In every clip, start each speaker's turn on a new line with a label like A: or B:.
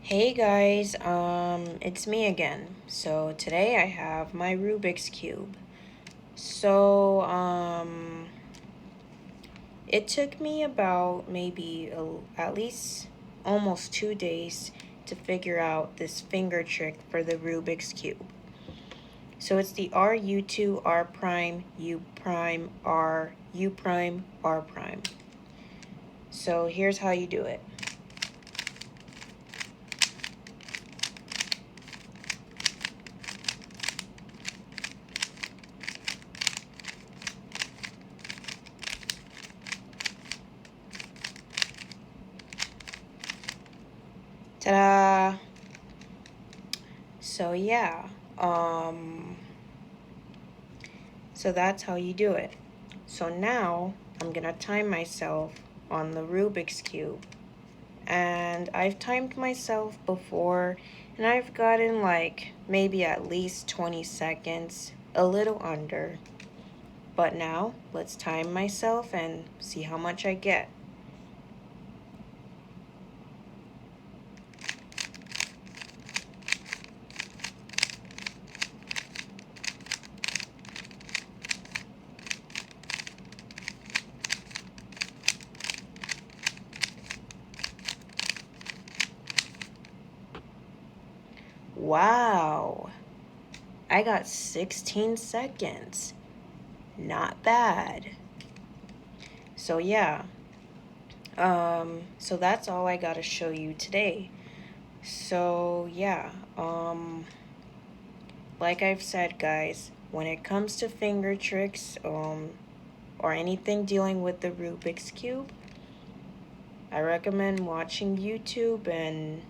A: Hey guys, it's me again. So today I have my Rubik's Cube. So, it took me about maybe at least almost 2 days to figure out this finger trick for the Rubik's Cube. So it's the RU2 R prime, U prime, R, U prime, R prime. So here's how you do it. Ta-da! So yeah, so that's how you do it. So now I'm gonna time myself on the Rubik's Cube. And I've timed myself before and I've gotten like maybe at least 20 seconds, a little under. But now let's time myself and see how much I get. Wow, I got 16 seconds. Not bad. So yeah, so that's all I gotta show you today. So yeah, like I've said, guys, when it comes to finger tricks, or anything dealing with the Rubik's Cube, I recommend watching YouTube and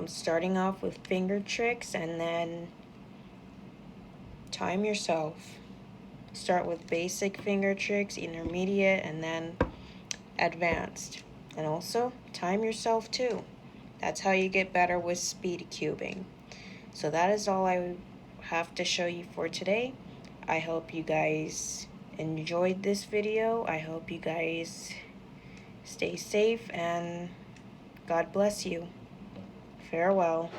A: starting off with finger tricks and then time yourself. Start with basic finger tricks, intermediate, and then advanced. And also, time yourself too. That's how you get better with speed cubing. So that is all I have to show you for today. I hope you guys enjoyed this video. I hope you guys stay safe and God bless you. Farewell.